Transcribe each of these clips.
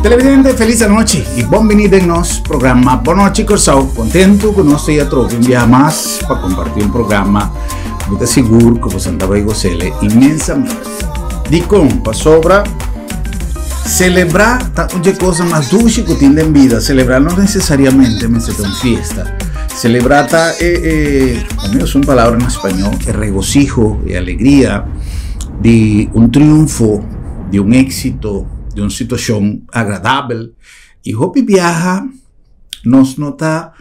Televidente, feliz noche y bienvenido en nuestro programa. Buenas noches, Corsao. Contento que nos haya traído un día más para compartir un programa. Estoy seguro que vos andaba y gozele inmensamente. Digo, para sobra, celebrar una cosa más dulce que tiene en vida. Celebrar no necesariamente me se una fiesta. Celebrar también es una palabra en español, es regocijo y alegría de un triunfo, de un éxito, de una situación agradable. Y Hopi Viaja nos nota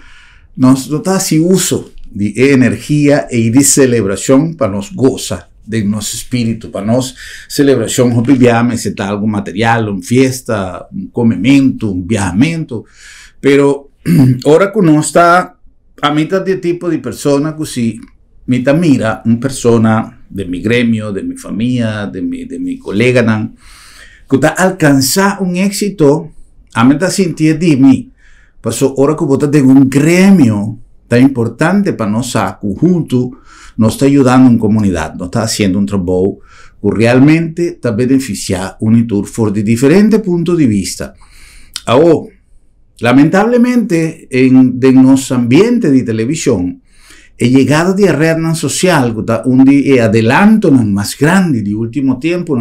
si uso de energía y de celebración para nos goza de nuestro espíritu, para nos celebración. Hopi Viaja me seta algo material, una fiesta, un comimiento, un viajamiento, pero ahora que no está a mitad de tipo de persona que si me mira una persona de mi gremio, de mi familia, de mi colega, que está alcanzar un éxito, a mí está sentir de mí. Pasó ahora que vos tenés un gremio tan importante para nosotros, juntos, nos está ayudando en comunidad, nos está haciendo un trabajo que realmente está beneficiando un turno de diferentes puntos de vista. Ahora, lamentablemente, en nuestro ambiente de televisión, he llegado de red social, que está un adelanto más grande de último tiempo,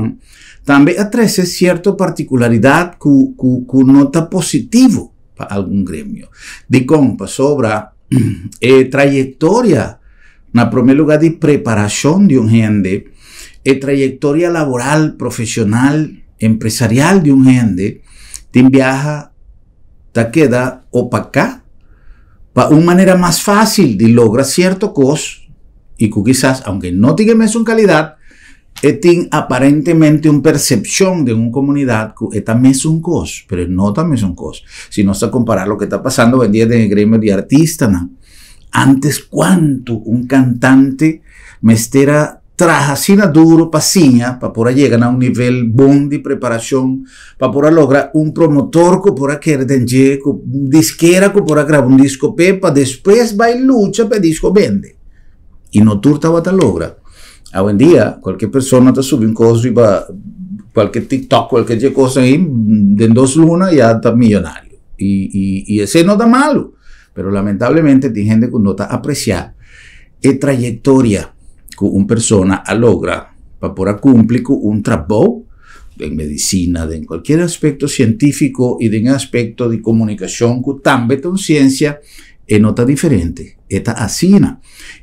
también atrae cierta particularidad que nota positivo para algún gremio. De compa sobre trayectoria, en primer lugar de preparación de un gente, trayectoria laboral, profesional, empresarial de un gente, te viaja, te queda opaca, para una manera más fácil de lograr cierto cosa, y que quizás, aunque no tenga su calidad, tiene aparentemente una percepción de una comunidad que también es un costo, pero no también es un costo. Si no está comparar lo que está pasando hoy en día en el gremio de artistas, ¿no? Antes, ¿cuánto un cantante me estera trabajando duro para poder llegar a un nivel bom de preparación, para poder lograr un promotor que por querer tener, un disquera que por grabar un disco para después va y lucha para el disco vende. Y no turta va a lograr. Hoy en día, cualquier persona te sube un coso y va, cualquier TikTok, cualquier cosa ahí, de 2 lunas ya está millonario. Y ese no está malo, pero lamentablemente hay gente que no está apreciando la trayectoria que una persona logra para poder cumplir un trabajo en medicina, en cualquier aspecto científico y en aspecto de comunicación que también es ciencia, no está diferente, está así.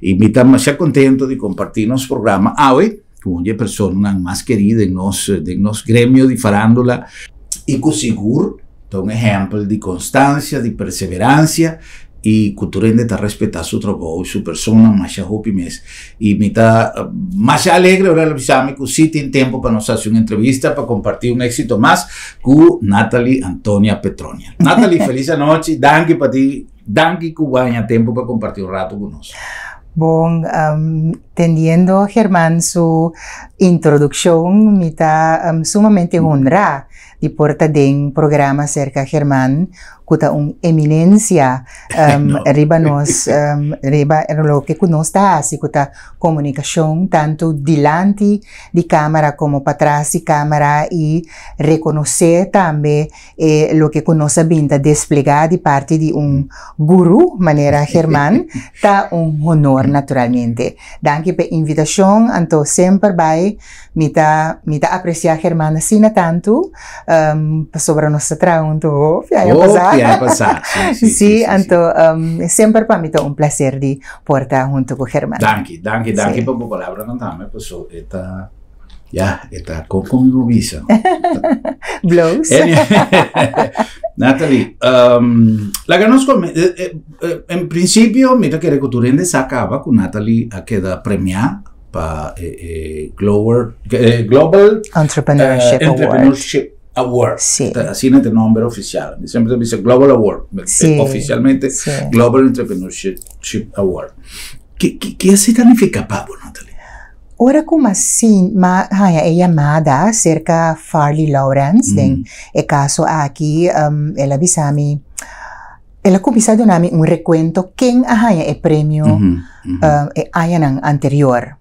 Y me está más contento de compartir nuestro programa hoy con una persona más querida en nuestro gremio de farándula y que seguro es un ejemplo de constancia, de perseverancia y que tú está respetar su trabajo y su persona más hopi mes. Y me está más alegre ahora avisarme que sí tiene tiempo para nos hacer una entrevista para compartir un éxito más con Natalie Antonia Petronia. Natalie, feliz noche, danke para ti. Danke que haya tiempo para compartir un rato con nosotros. Bon, teniendo Germán su introducción, me está sumamente honrada de portar de programa cerca de Germán, que está una eminencia arriba lo que nos está así que está comunicación tanto delante de cámara como para atrás de cámara y reconocer también lo que nos vinda desplegar de parte de un gurú, manera Germán, está un honor naturalmente. Danke por la invitación, anto siempre vai, me está apreciar Germán así tanto, sobre nuestra trabajo, Sí, anto siempre para mí es un placer de portar junto con Germán. Danke por tu palabra, no también, pues está con visa. Blows. Natalie, la que nos en principio, mira que Recoturende sacaba con Natalie a quedar premiada para Global Entrepreneurship Award. Sí. Así es el nombre oficial. Siempre se dice Global Award. Sí. Oficialmente, Sí. Global Entrepreneurship Award. ¿Qué significa para vos, Natalie? Ora como assim, é chamada cerca Farley Lawrence, el caso aqui, ela bisami, ela começou a dar um recuento quem é prêmio ayan ang anterior.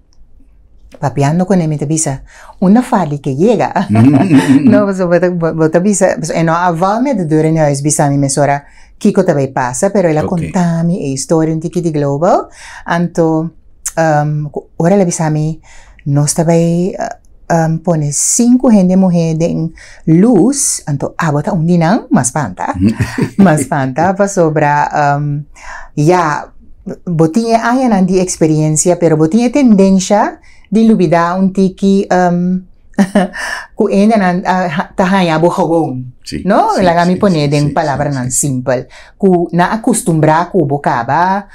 papeando con él, me avisa, una fali que llega. No, pues, vos avisa, no, avalme de deur in huis, bisa mi mesora, kiko tabay pasa, pero ela contami e story un tiki di global, anto, ora la bisa mi, nos tabay, pone 5 gente mujer en luz, anto abota un dinang, mas panta pa sobra, ya, botinha ayan di experiencia, pero botinha tendencia di lubida un tiki, ku ena nan tahaya bohogong. No? Lagami pone den palabra nan simple. Ku na acostumbra ku bocaba,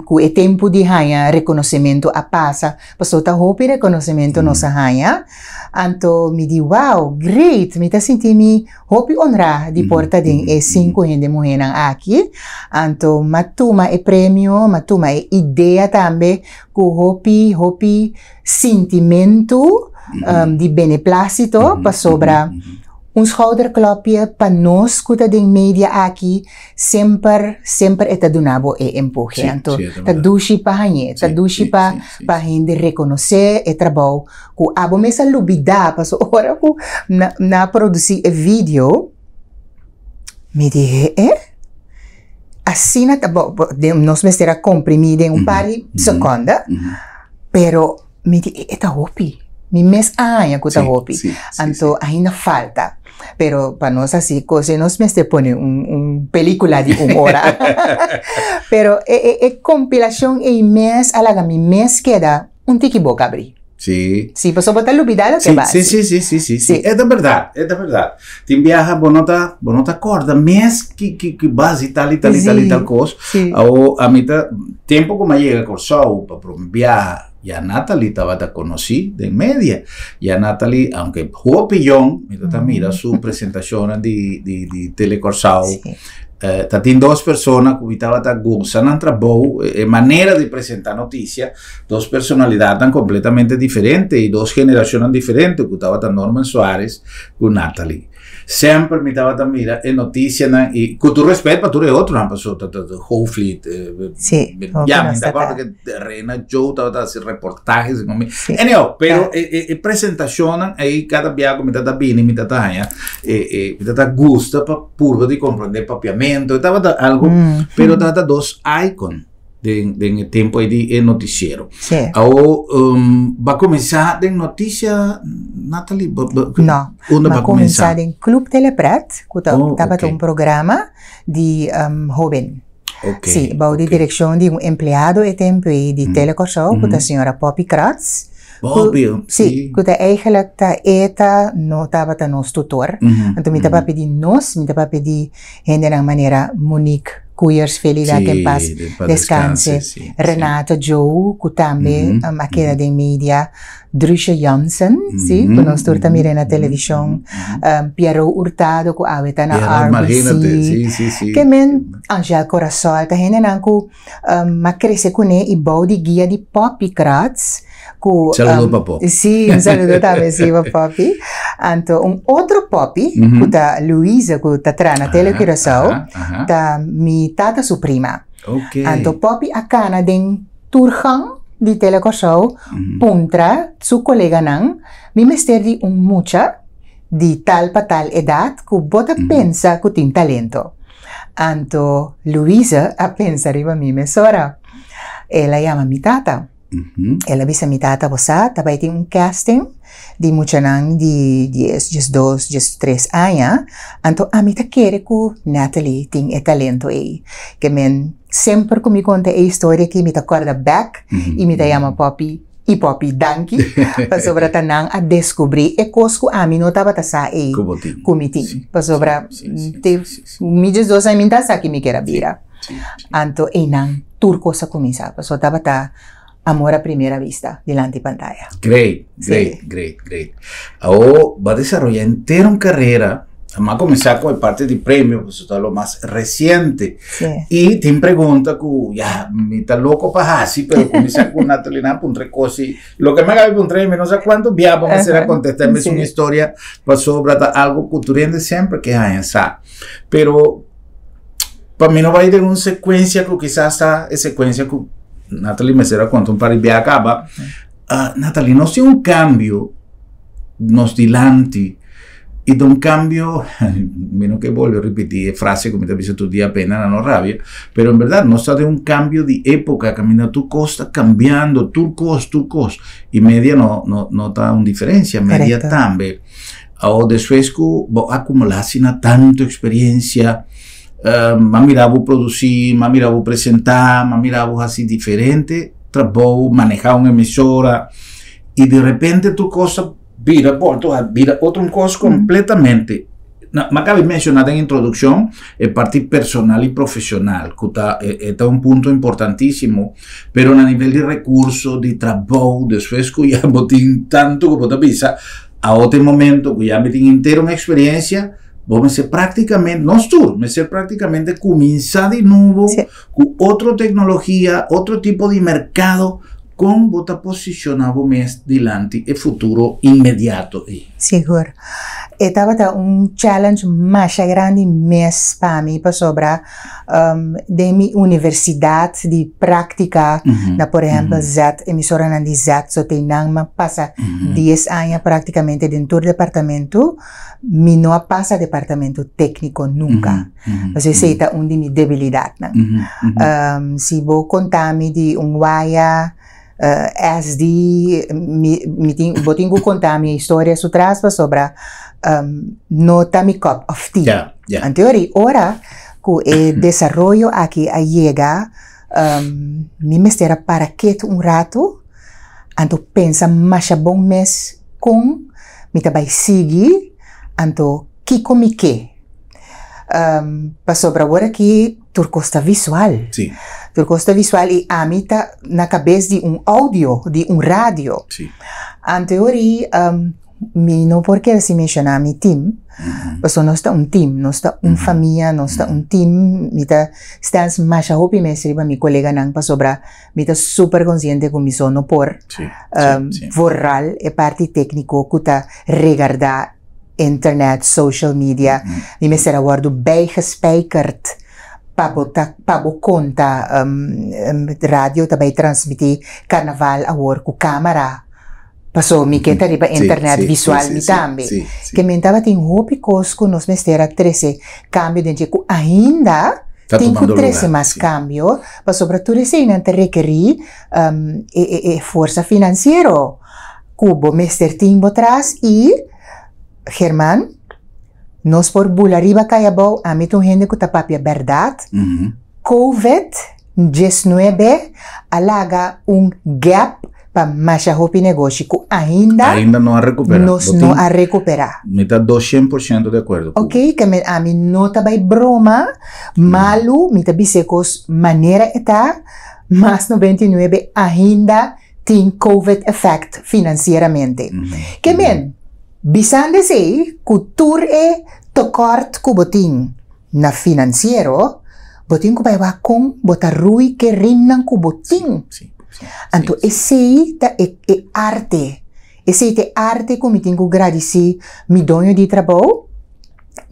ku e tempo di haya reconocimiento a pasa, pasota hopi reconocimiento no sa haya. Anto mi di wow, great, mi ta sinti mi hopi onra di porta den e 5 gente mujer nan aki. Anto matuma e premio, matuma e idea tambe ku hopi sentimento di beneplácito pa sobra un schouderklopje pa nos kuta ding media aki sempre eta dunabo e empuje. Anto tadushi pa hanye, tadushi pa hindi reconocer e trabaho ku abo mesa lubida pa so ora ku na produzi e video mi dije assim na tabo nos mestera comprimida em pari seconda pero mi dije eta hopi mi mes año kuta hopi. Anto ainda falta. Pero para nós así, se nos meste pone un película de 1 hora. Pero compilación e mes, alaga mi mes queda un tiki boca abrir. Sí. Sí, pues sobre tal olvidar que va. Sí. É da verdade. Tem viaja, bonota acorda, mês que base tal coisa. Ou a mitad tempo como chega com show para viajar. Y a Natalie estaba a conocí de media. Y a Natalie, aunque jugó pillón, mira su presentación de Telecorsao, tiene 2 personas que estaban gozando entre manera de presentar noticias, 2 personalidades completamente diferentes y 2 generaciones diferentes, que estaban Norman Suárez con Natalie. Sempre me estava mira e notícia e com todo respeito para tudo é outro, não passou whole fleet. Sim. Já me acordo que Reina Joe estava fazendo reportagens com mim. Anyhow, pero apresentação aí cada viagem me está bem, me está aí, me está gusta para puro de compreender papiamento, estava algo, pero estava 2 icons. De tempo de noticiero. Va a comenzar de noticia, Natalie? No, va a comenzar en Club Teleprat, que estaba un programa de joven. Sí, va de dirección de un empleado de tempo de Telecorsao, que la señora Poppy Kratz. Sí, que eigenlijk no estaba nos tutor. Entonces me estaba pidiendo gente de manera Monique Kuyers, felicidade que em paz descanse. Renato Joe, que também aquela de mídia. Drusha Jansen, que nós também na televisão. Piero Hurtado, que está na RBC. Que men Angel Corazol, que gente que cresce com ele e bom de guia de Poppy Kratz. Saludo para Poppy. Sim, um saludo também para Poppy. Então, outro Poppy, que é Luísa, que está na Telecorsao, está minha tata sua prima. Então, Poppy acana den Turhan de Telecorsao, puntra sua colega nan, mi mester de mucha de tal para tal idade, que bota pensa que tem talento. Então, Luísa a pensa riba mi mesora. Ela chama mi tata. Ela avisa mi tata bosa, tabay tem casting de muchanang de 10, 12, 3 anos. Então, a mim quer que Natalie tem talento aí. Que men sempre que me conta a história que me acorda back e me chama Poppy e Poppy Danki para sobre tanang a descobrir e coisas que a mim não estava sa aí comitim. Para sobre me diz 2 anos tá sa que me quer vira. Então, nang turco sa começar. Para sobre estava amor a primera vista, delante de pantalla. Great. Ahora va a desarrollar entera una carrera, va a comenzar con parte de premio, pues eso es lo más reciente. Y te pregunta que, ya, me está loco para así, pero comienza con Natalie Nan, cosas. Lo que me haga un premio, no sé cuánto, ya vamos a hacer a contestarme una historia, pues sobre algo cultural siempre que hay, pero para mí no va a ir en una secuencia que quizás esa secuencia que Natalie Mesera conta para ir acaba Natalie, nós temos um cambio nos dilante e de um cambio, menos que volto a repetir a frase como te disse tu dia apenas não rabia, mas em verdade nós estamos de um cambio de época, caminhando tu costa cambiando, turcos, e média não está uma diferença, média também. Ou depois que acumulasse tanta experiência, mamiravo produzir, mamiravo apresentar, mamiravo assim diferente, trabalho, manejar uma emissora, e de repente tu costa vira outra coisa completamente. Me acabei de mencionar na introdução a parte personal e profissional, que está um ponto importantíssimo, mas a nível de recursos, de trabalho, depois que já botem tanto como te avisa, a outro momento que já me tenho inteira uma experiência, vamos ser praticamente, nós todos, vamos ser praticamente começar de novo com outra tecnologia, outro tipo de mercado, com você posicionado mais dilante e futuro imediato. Seguro. Estava challenge mais grande mês para mim, para sobre de minha universidade de prática, na por exemplo, Z, emissora na de Z, so tem nang passa 10 anos praticamente dentro do departamento, me não passa departamento técnico nunca. Mas eu sei que é uma de minhas debilidades. Se vou contar-me de waya, SD, vou ter que contar minha história sobre nota mi cup of tea. En teoria, ora, que o desenvolvimento aqui chega, me mestera para que rato, anto pensa mais bom mês com, me também seguir, anto kiko mi que. Para sobre agora que turcosta visual. Sim. Turcosta visual e a mim tá na cabeça de áudio, de rádio. Sim. En teoria, me não porque se mencionar mi team, mas nós está team, nós está família, nós está team, me tá estamos mais a hopi me escreva mi colega nang pa sobra, me tá super consciente com mi sono por vorral e parte técnico que tá regarda internet, social media, me será guardo bijgespijkerd pabo conta radio também transmitir carnaval a work com câmera. Passou mi que riba internet visual mi tambe. Que mentava tem hopi cosco nos mestera 13 cambio dentro que ainda tem que 13 mais cambio, mas sobretudo se não te requerir força financeira. Cubo mester timbo atrás e Germán, nós por bulariba kayabo, a mim tem gente que tá papia verdade. COVID-19 alaga gap para mais hopi negócio que ainda não a recuperar. Nós não a recuperar. Me está 200% de acordo. Ok, que a mim não tá bem broma, malu, me tá bisecos maneira eta, mas 99 ainda tem COVID effect financeiramente. Que men, bisande sei, cultura e tocort ku boting na financeiro, boting ku baiwa kong botarui que rinang ku boting. Anto esse é arte. Esse é arte que me tenho que agradecer mi dono de trabalho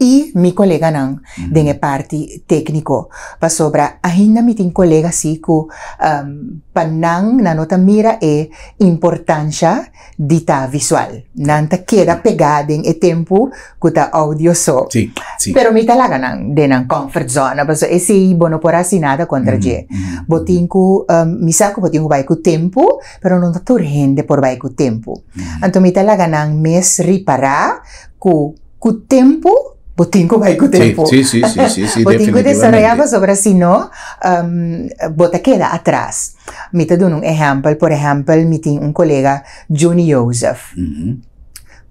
e mi colega nang dengue parte técnico. Pa sobra ainda mi tenho colega si que panang na nota mira é importância de ta visual. Nanta queda pegada em tempo que ta audio so. Sim. Pero mi talaga nang denang comfort zone. Paso esse bono por assinada contra je. Botinho misa ko botinho vai ku tempo, pero non ta rende por vai ku tempo. Anto mi talaga nang mes ripara ku tempo botinho vai com tempo. Sim, botinho desarrollava sobre si no, bota queda atrás. Me te dono exemplo, por exemplo, me tem colega, Juni Joseph.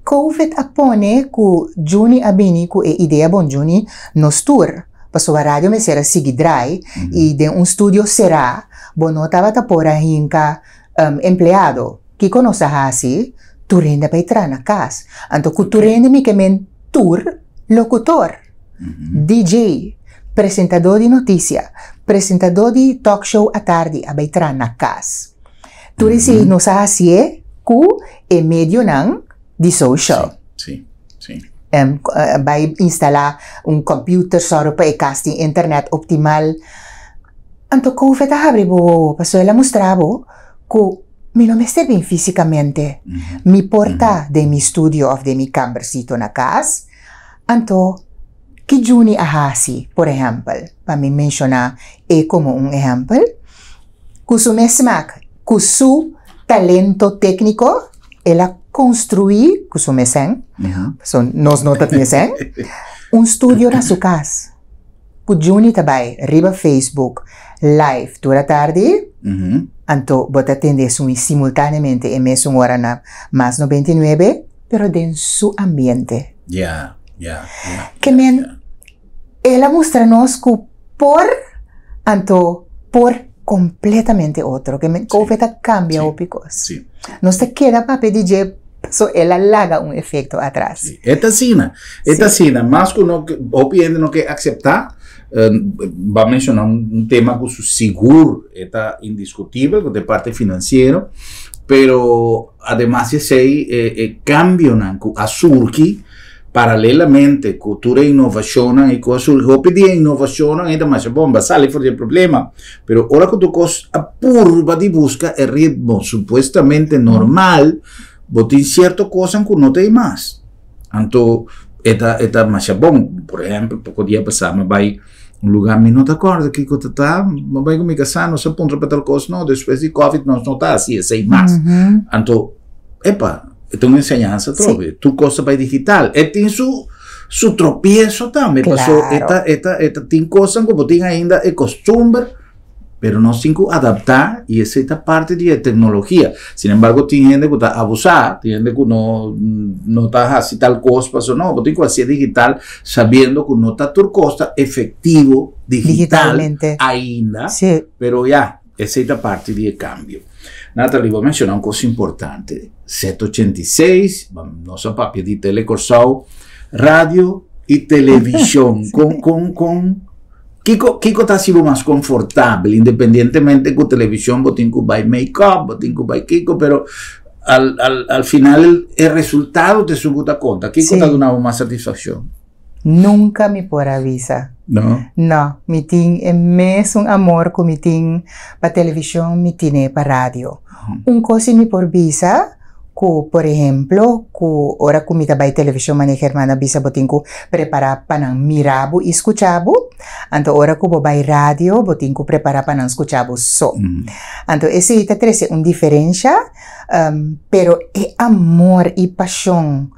COVID apone que Juni abini que é ideia bom Juni nos tour. Passou a rádio me será seguidrai e de studio será, bom notava tapora hinka empleado. Que conoce assim, tu rende para entrar na casa. Anto que tu rende me que men tour locutor, DJ, apresentador de notícia, apresentador de talk show à tarde, a baitrar na casa. Tudo isso não sabe se é que meio não de social. Sim. Vai instalar computer só para casting internet optimal. Então, COVID abre passou ela mostrava que mi no me esté bien físicamente. Mi porta de mi estudio o de mi cambercito na casa. Anto, que Juni ahasi, por ejemplo, para me mencionar como un ejemplo, con su mesmac, con su talento técnico, ella construir, con su mesen, son nos notas mesen, un estudio na su casa. Con Juni tabay, riba Facebook, live, toda tarde, anto, bota atender simultáneamente en mes hora na más 99, pero de su ambiente. Que men, ella muestra-nos que por completamente otro, que men, completa cambia o picos. No se queda para pedir, so ella laga un efecto atrás. Esta cena, más que uno, obviamente no que aceptar, va a mencionar un tema que su seguro está indiscutible de parte financiera, pero además ese cambio a surgi paralelamente cultura e innovazione e cosa surge di innovazione e ma se bomba sale fuori il problema però ora che tu cos appurva di busca il ritmo supuestamente normal botin cierto cosa que no te más anto eta mas bom por ejemplo poco dia passado vai un lugar me não te acorda que eu tá mas vai comigo casar não se ponto para tal coisa não depois de covid não tá assim sei mais anto epa é uma enseñanza trove tu cosa vai digital tem su tropiezo também passou esta tem coisa como tem ainda é costumbre pero no sin adaptar y esa es parte de la tecnología. Sin embargo, tiene gente que está abusada, tiene gente que no está así tal cosa, pasó, no, pero tiene que hacer digital sabiendo que no está tu costa efectivo digital ainda, pero ya, esa es la parte del cambio. Natalie, voy a mencionar una cosa importante. 786, nuestra papia de telecorsao, radio y televisión, con Kiko está sido más confortable, independientemente que televisión, botinco by make-up, botinco by Kiko, pero al final el resultado te sube a cuenta. Kiko te ha dado más satisfacción. Nunca me por avisa. No. No, mi ting es un amor que mi ting para televisión, mi tiene para radio. Un cosa me por visa. Por ejemplo, ahora que mi trabajo televisión maneja hermana bisa botinco prepara para mirabo y escuchabo, anto ahora que voy radio botinco prepara para escuchabo so. Anto ese ita trece una diferencia, pero es amor y pasión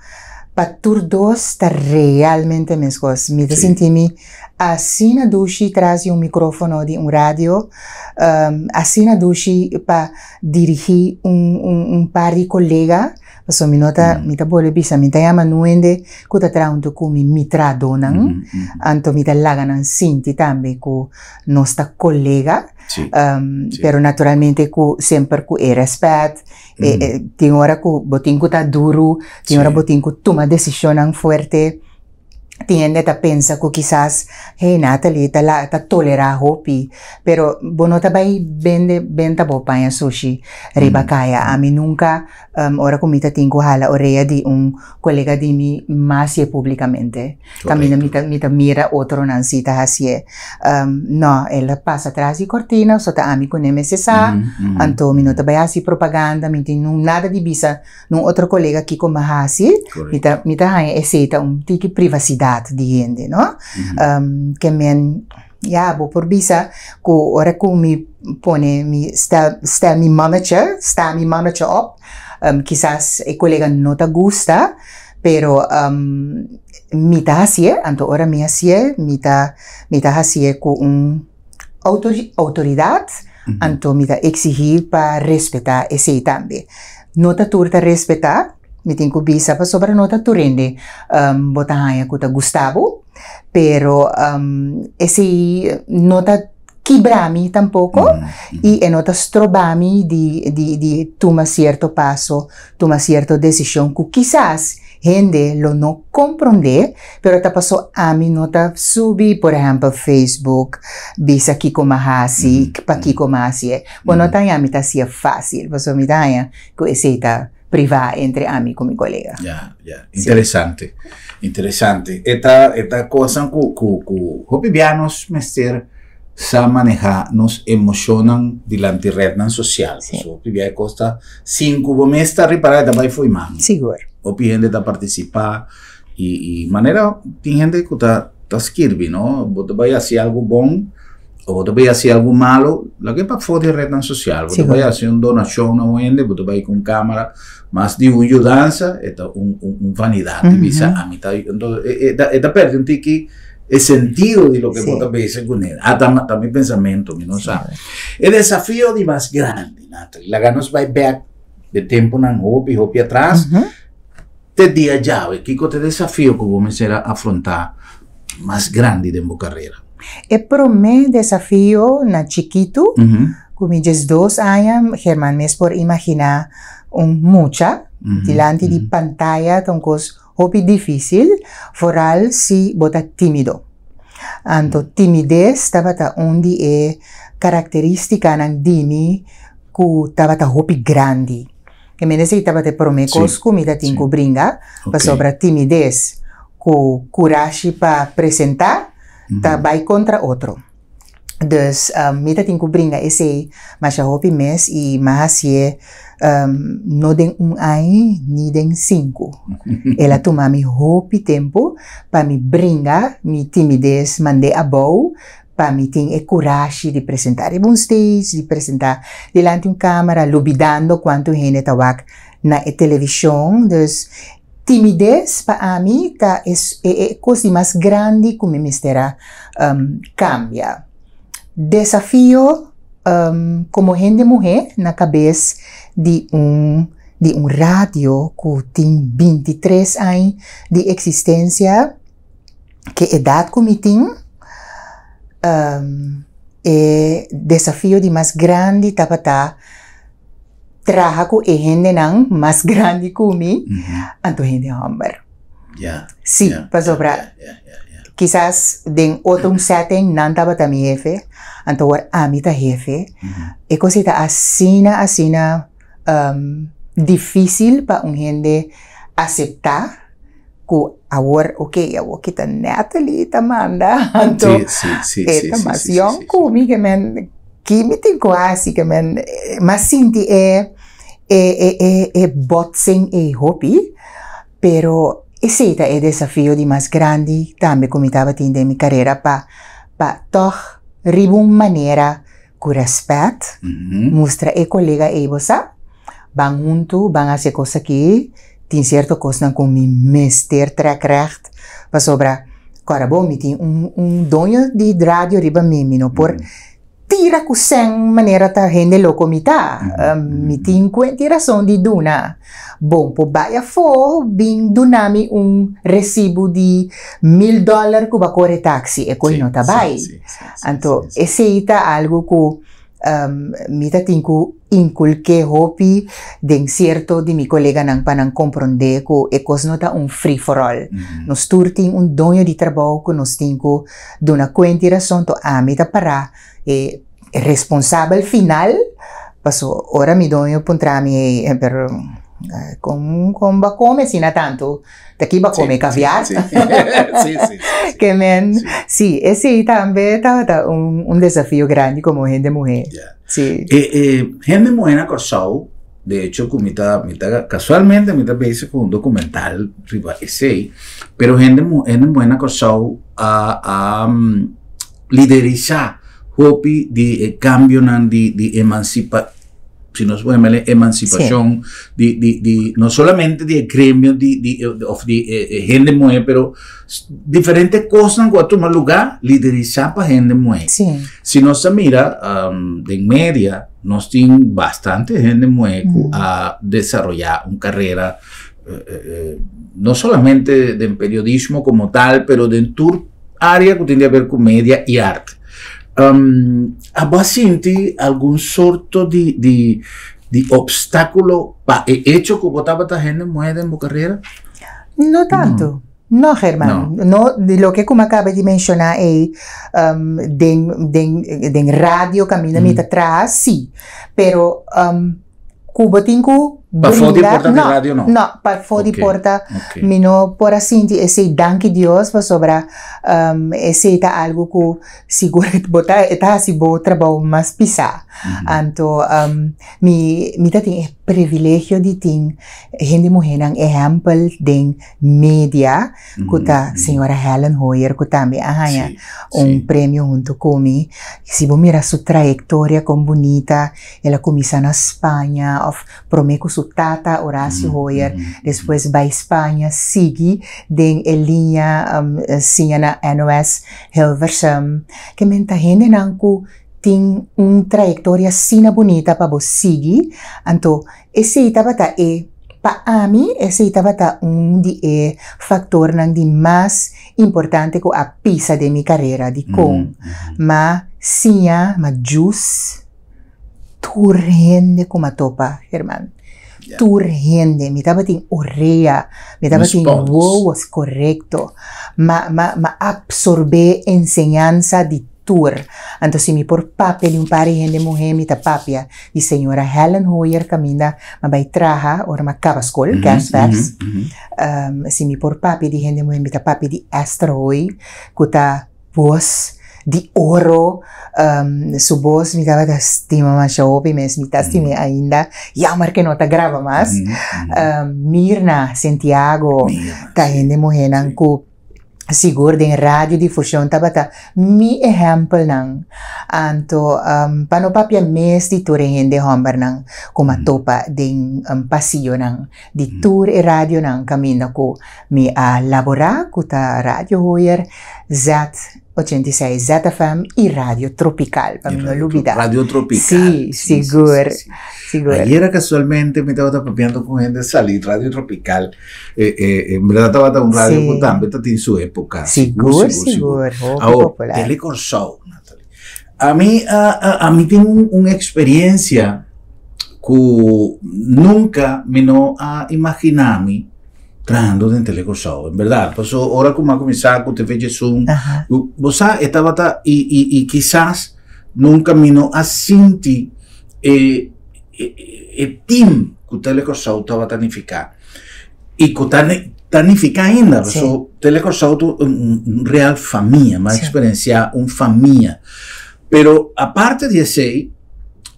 para todos dos está realmente mis cosas. Me sentí así na dushi tras un micrófono de un radio, así na dushi para dirigir un par de colegas, so mi nota bole bisa mi llama nuende kuta traunto ku mi tradonan, anto mi laganan sinti tambe ku nostra collega, pero naturalmente ku sempre ku respeto, tem hora ku botin ku ta duro, tem hora botin ku toma decisión fuerte. Tiende a pensar que quizás, hey Natalie, ta tolera hopi, pero bono tabay benta bopaya sushi riba kaya. A mí nunca, ora comita tengo hala oreja de un colega de mi más públicamente. También mira otro nancita así. No, él pasa atrás y cortina, sota ami con MSSA, anto mi no tabay así propaganda, mi nada de visa, no otro colega que como así, mita hay eseta un tiki privacidade de gente, ¿no? Que men ya por visa que ahora que me pone está mi manager up, quizás el colega no te gusta, pero mi ta así, anto ahora mi así, mi ta así con autoridad, anto mi ta exigir para respetar ese también. No te turta respetar. Mi tengo visa para sobre nota turende botahaya kuta Gustavo, pero ese nota kibrami tampoco y en nota strobami di toma cierto paso, toma cierta decisión que quizás gente lo no comprende, pero te pasó a mi nota subi, por ejemplo, Facebook, visa Kiko Mahasi, pa Kiko Mahasi. Bueno, tanya mi ta sia fácil, paso mi tanya que ese ta privada entre mí con mi colega. Ya. Interesante. Esta cosa que hopibianos, mester, sa manejar nos emocionan delante red social. Sí. So, privia costa 5 meses reparada vai foi mais. Seguro. O gente está participar e maneira tem gente que tá escreve, não? Você vai fazer algo bom ou você vai fazer algo malo, lá que para fora de rede social. Você vai fazer uma donação na gente, você vai com câmera, mas de uma ajudança, é vanidade, visa a mitad. Então, é perdendo que o sentido de lo que você vai fazer com ele. Também pensamento, não sabe? O desafio de mais grande, Natalie, lá nos vai back de tempo na hopi atrás. Te dia já, que é o desafio que vamos a afrontar mais grande de minha carreira? É para mim desafio na chiquito, com meus 2 anos, Germán, mes por imaginar mucha, delante de pantalla, então é difícil, foral se bota tímido. Então, timidez estava onde é característica ng dini que estava grande. Que me necessitava te promecos comida tinko bringa, para sobre timidez, com coragem para apresentar, vai contra outro. Dus, mita tinko bringa esse, mas já hopi mes e mahasye, no den ai, ni den 5. Ela toma mi hopi tempo, para mi bringa, mi timidez, mande abou, para mim tem coragem de apresentar em um stage, de apresentar delante de uma câmera, lubidando quanto gente tawak na televisão. Dus, timidez para mim é coisa mais grande que me mistera cambia. Desafio como gente mulher na cabeça de um rádio que tem 23 anos de existência, que idade que me tem, desafio de mais grande tapata traha ko gente nang mais grande que mim, anto gente hammer. Sim, para sobra. Quizás den outro setting não tapata mi jefe, anto war amita jefe. E cosita asina difícil para gente aceitar. Agora, eu kita Natalie Tamanda, então, mas young kumi que men, kimi tem quase que men, mas sinti boxing hobby, pero esse é desafio de mais grande, também como estava tendo minha carreira para toch ribum maneira com respeito, mostra colega você, bang junto, bang fazer coisa aqui. Tem certo coisa com mi mister track recht, para sobra, cara bom, me tem dono de rádio riba mimi, no por tira com sem maneira ta gente louco me tá, me tem razão de duna, bom, por baia for, bem dunami recibo de $1,000 que vai correr táxi, e coi não tá bai, então esse é algo que mita tinku inculque hopi den cierto de mi colega nang panang comprende ko ekos nota free for all. Nos turting dono de trabalho que nos tinku dona cuenta razão to amita para responsável final paso ora mi dono puntrami per com ba come sina tanto daqui ba come caviar que men sí esse também tá desafio grande como gente mulher sí gente mulher na Corsau de hecho casualmente me veces con un documental riba ese pero gente mulher na Corsau a liderizar hopi de cambio de emancipación, si nos podemos llamar emancipación, no solamente de gremio de gente mujer, pero diferentes cosas en cuanto a lugar, liderizar para gente mujer. Si nos mira, de media, nos tiene bastante gente mujer a desarrollar una carrera, no solamente de periodismo como tal, pero de tu área que tiene que ver con media y arte. ¿Has sentido algún sorto de obstáculo para el hecho que votaba esta gente mujer en tu carrera? No tanto. No, Germán. No, de lo que como acaba de mencionar, de radio camina atrás, sí. Pero, Cuba tengo para fora de porta de rádio não? Não, para fora de porta, Okay. mino por assim, esse danke Deus para sobra, esse tá algo que seguro botar, tá assim bom trabalho mas pisar. Anto, mi tá tem privilégio de ter gente mulher ang exemplo de media, kuta senhora Helen Hoyer, kuta me ahaya prêmio junto comigo. Se você mira sua trajetória como bonita, ela começou na Espanha, prometo su tata Horacio Hoyer, depois vai Espanha, sigue em linha na NOS Hilversum, que menta gente nanku tem trajetória assim bonita para você seguir, então esse estava para mim esse estava de fator nang de mais importante que a pisa de minha carreira de com, mas sim, mas jus tu rende como a topa, Herman. Tu rende, me estava tem orelha, me estava tem wow, correto, ma absorber enseñanza de tour. Então, se me por papel de par de mulher, me ta papia de senhora Helen Hoyer camina, ma vai traja, ou ma cabascol, gasvers. Se me por papel de gente mulher, me ta papel de Astroy, kuta voz de ouro, su voz me dava da estima mais jovem, mas me ta estima ainda, jammer que não ta grava mais. Mirna Santiago, ta gente mulher nang ku siguro din radiodifusyon tabata mi example nang anto panopapya mes di turingen de hombar nang kumatopa ding pasiyo nang di tour e radio nang kami na ko mi labora kuta Radio Hoyer Z86 ZFM e Radio Tropical para mi olvidar. Radio Tropical. Sí, seguro. Seguro. Ayer casualmente me estaba papeando con gente de salir, Radio Tropical. En verdad estaba un radio que también está en su época. Seguro. Ahora, Telecor Show, Natalie. A mí tengo una experiencia que nunca me no a imaginarme trabajando en Telecor Show. En verdad, pues ahora como ha comenzado con TV Zoom, vos sabes, estaba y quizás nunca me no a sentir el team que o Telecor Show estava a tanificar e que tanificar ainda, porque o Telecor Show é real família, uma experiência, família. Pero aparte de isso,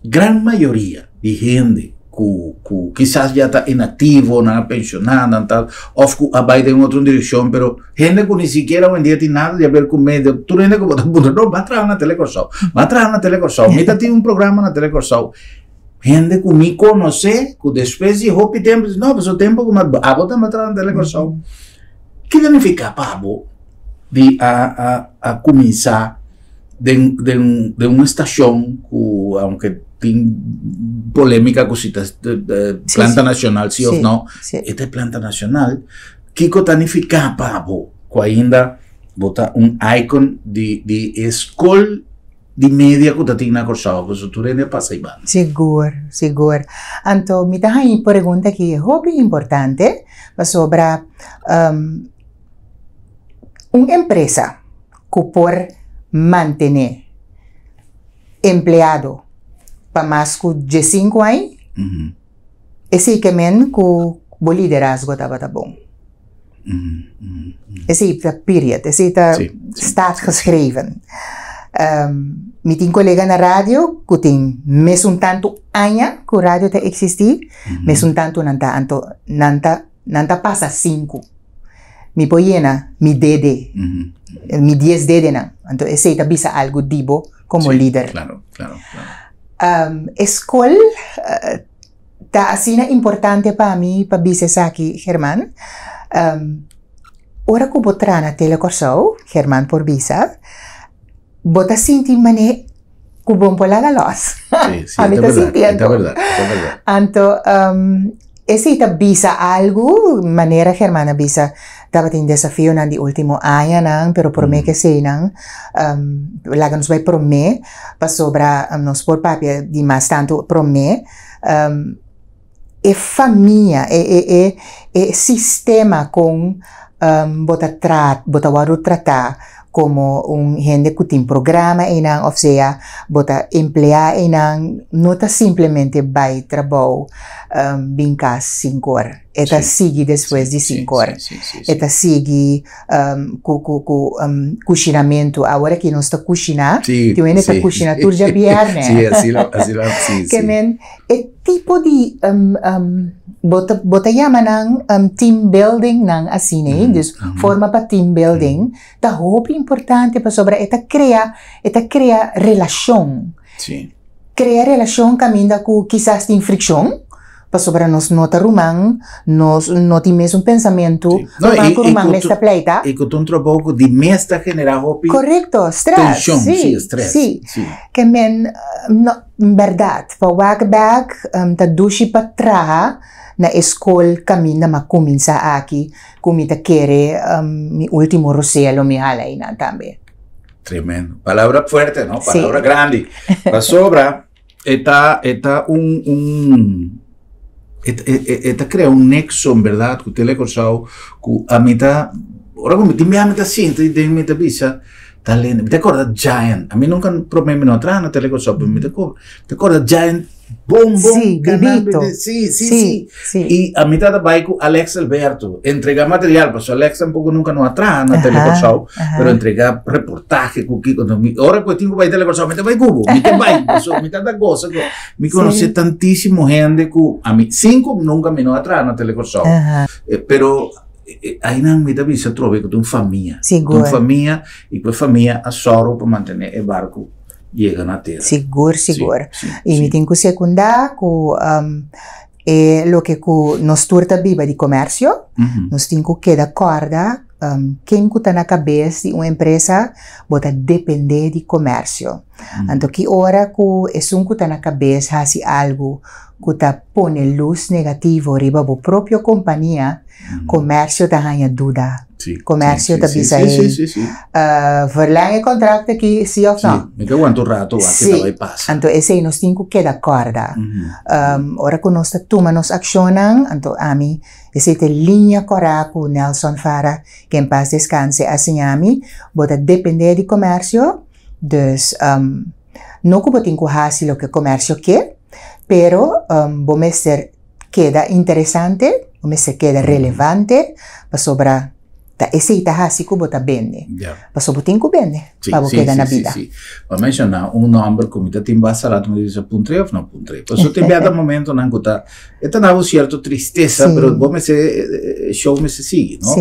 gran maioria de gente que quizás já está inativo, não pensionada, tal, ou que vai em outra direção, pero gente que nem sequer hoje em dia tem nada a ver com medio. Tu gente que bota punto, não, vai trabalhar na Telecor Show, vai trabalhar na Telecor Show, meta tem programa na Telecor Show. Gente que me conhece, que depois de roupa e tempo, não, mas o tempo que a bota me traz na Telecor Show. Que significa para de a começar de uma estação que, aunque tem polêmica cositas de planta nacional, sim ou não, esta é planta nacional, que significa para que ainda bota ícone de escola de média que tem na Corsao, porque tu rende passa igual. Seguro. Então, me dá uma pergunta que é bem importante sobre uma empresa que por manter empleado para mais de 5 anos, esse que o liderazgo estava bom. Esse é o period, esse está geschreven. Me tem colega na rádio que tem mesmo tanto anos que o rádio está existir, mesmo tanto não passa 5. Me põe mi dede, mi 10 dede não. Então esse está bisa algo dibo como líder. Claro. Escola está assim importante para mim para bisa aqui, Herman. Ora que vou entrar na Telecor Show, Herman por bisa. Bota sentir mané que bom por lá los. Sí, é verdade. Então, esse tá bisa algo, maneira Germana bisa, estava tem desafio na de último ano, não, pero por mim que sei, não, lá nos vai por mim, para sobra, nos por papel de mais tanto por mim, é família, é sistema com bota waru tratar como gente que tiene programa o sea, bota emplear no está simplemente vai trabajo vincas 5 horas. Eta sigue después de 5 horas. Eta sigue cocinamento. Agora que nós está cozinhando, tem está cozinando tudo já viernes. Sí, así lo, Que men, é tipo de bota llaman team building nang assim, né? Dus forma para team building. Tá muito importante para sobre eta crea relação. Sí. Crea relação caminha com quizás tem fricção. Para sobre nós nota rumang, nós não temos pensamento rumang nesta pleita. E que tu trabalho de mesta genera hopi. Correcto, stress. Tensión, sí, stress. Sí. Que men, verdade, para walk back, ta dushi para traha na escola caminha ma comienza aqui, comita quere mi último roselo mi hala ina también. Tremendo. Palabra fuerte, ¿no? Palabra grande. Para sobra, está esta crea un nexo, en verdad, que usted le ha causado, a mitad, ahora como te envía a mitad cinta y te envía visa, ¿te acuerdas Giant? A mí nunca promé menos atrás, no te le he causado, pero te acuerdas Giant, boom, sí, sí. Y a mitad de baico, Alex Alberto, entrega material, pues Alex tampoco nunca nos atrás, no te le he causado, pero entrega reportaje, ahora pues tengo que te le he causado, me te baico, me te baico, mitad de cosas, me conocí tantísimo gente que a mí, 5 nunca menos atrás, no te le he causado, pero aí na mitad de se trova com família, com família e com família a soro para manter o barco chega na terra. Seguro. E me tenho que secundar com lo que nós turta viva de comércio, nós temos que dar corda quem está na cabeça de uma empresa bota depender de comércio. Então que hora que é um que está na cabeça faz algo que está põe luz negativa riba a própria companhia, comércio está ganha dúvida. Comércio está bisa verlange contrato aqui sim ou não. Me que aguento rato que vai passar. Então esse nós temos que dar corda. Hora que nós tomamos ações, então a mim esse é linha correta com Nelson Fara que em paz descanse assim a mim, bota depender de comércio, dus não que botem que fazer o que comércio quer, pero vamos ser queda interessante, vamos ser queda relevante para sobrar esse está assim que bota bem, para sobre tem que bem, para queda na vida. Para mencionar número como está tem bastante me diz puntre ou não puntre. Por isso tem cada momento não está, está dando certa tristeza, pero vamos ser show me se sigue, não?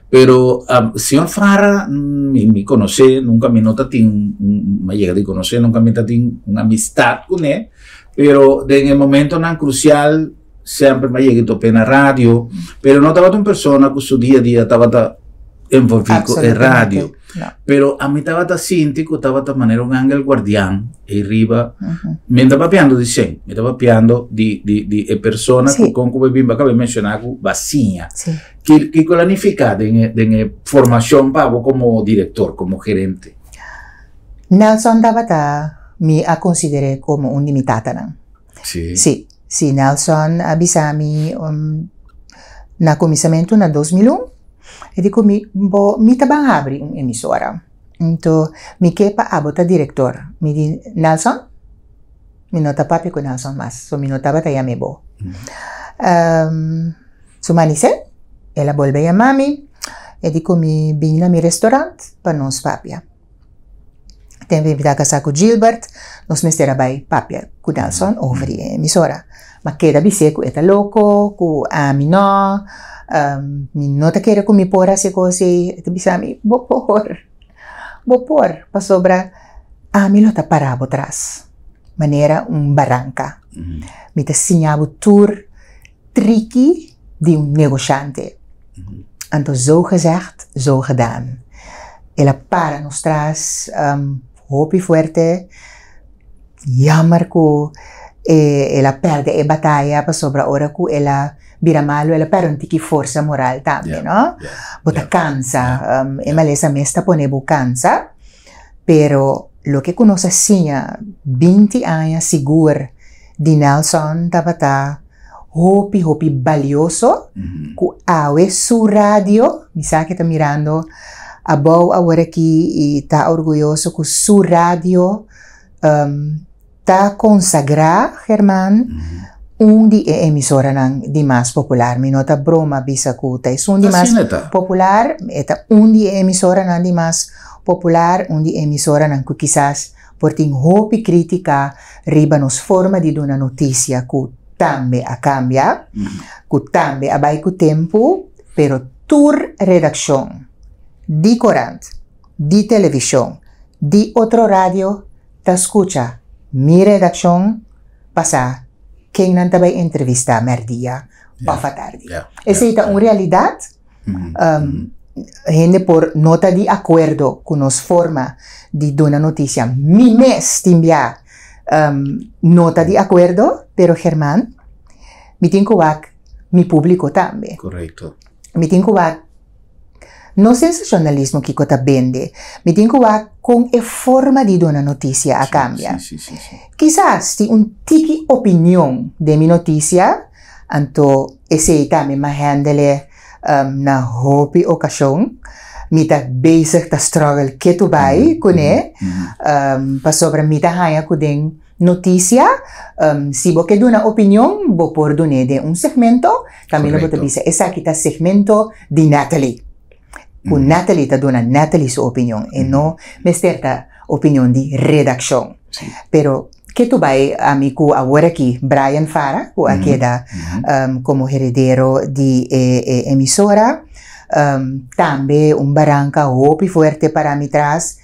Pero senhor Fara me conhece, nunca me nota tem uma chega de conhecer, nunca me tem uma amistade com ele, pero en el momento não crucial sempre me llega topé na rádio, pero não estava uma pessoa que seu dia a dia estava envolvido en radio, pero a mí estaba tan síntico, estaba de manera un ángel guardián, y arriba, me estaba piando de 100, me estaba piando de personas con que me acabé de mencionar, vacía, que planificada en formación para como director, como gerente. Nelson Tabata me consideré como un limitata. Sí, Nelson avisami na começamento na 2001, e dico mi tabang abri uma emissora. Então, me kepa abota diretor. Me di, Nelson? Mi nota papi com Nelson mas. So, mi nota bata yame bo. So, manise, ela volve a mami, e dico mi bina mi restaurant para nos papia. Tempo invita casa com Gilbert, nos mestera by papia com Nelson over a emissora. Ma queda biseco eta louco, com a mi no, mi nota queira com mi pora se così, e bisami, bopor, pa sobra, mi lota parabo atrás, maneira barranca. Mi te signavo tour tricky de negociante. Anto zo gezegd, zo gedaan. Ela para nos traz, hopi fuerte, jammer ko, ela perde a batalha para sobra ora que ela vira malo, ela perde um tiki força moral também, não? Bota cansa, malesa mesta pone bu cansa, pero lo que conoce assim, 20 anos seguro de Nelson tabata hopi valioso, que awe su radio, mi sa que está mirando, abau agora aqui e tá orgulhoso com sua rádio tá consagrar, Germán, di emissora di mais popular. Mi nota broma bisa kuta. É di mais popular, eta di emissora di mais popular, di emissora que quizás por tin hopi critica riba nos forma di una notizia que tambe a cambia, que tambe a vai cu tempo, pero tur redacción, di corant, di televisión, di otro radio, ta escucha mi redacción pasa quem não vai entrevistar merdia para tarde. Essa é uma realidade. Gente por nota de acordo com nos forma de dar uma notícia. Mi mes timbia nota de acordo, pero Germán, mi tenho mi público também. Correto. Mi tenho no sensacionalismo que cota vende, mi tenho com a forma de dar uma notícia a cambia. Sí. Quizás tem tiki opinião de mi notícia, anto esse também me handle na hopi ocasião, mi tá bezig ta struggle que tu vai com pa sobre mi tá haya com den notícia, se você dá uma opinião, vou por de segmento, também não vou dizer, essa aqui tá segmento de Natalie. Com Natalie tá dando Natalie sua opinião, e não certa opinião de redação. Pero que tu vai amigo agora aqui Brian Fara, que aqui da como heredero de emissora, também barranca hopi forte para mim traz,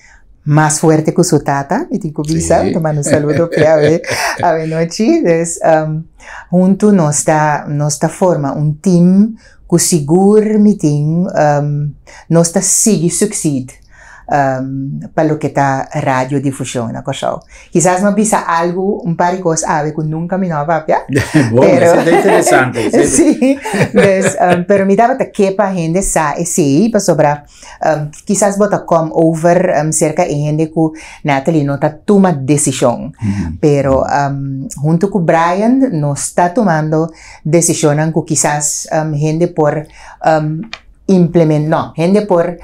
mais forte que sua tata, e tenho visa, tomando saludo para a noite. Então, junto nós tá forma time que seguro meeting nós tá seguir succeed para o que tá radiodifusão na coisa. Quizás não bisa algo par de coisas ave que nunca me nova papia. Bom, pero, isso é interessante. Sim, pero me dava que para gente sa esse para sobra quizás bota come over cerca de gente que Natalie não tá toma decisão. Pero junto com Brian nós está tomando decisão que quizás gente por implementar, gente por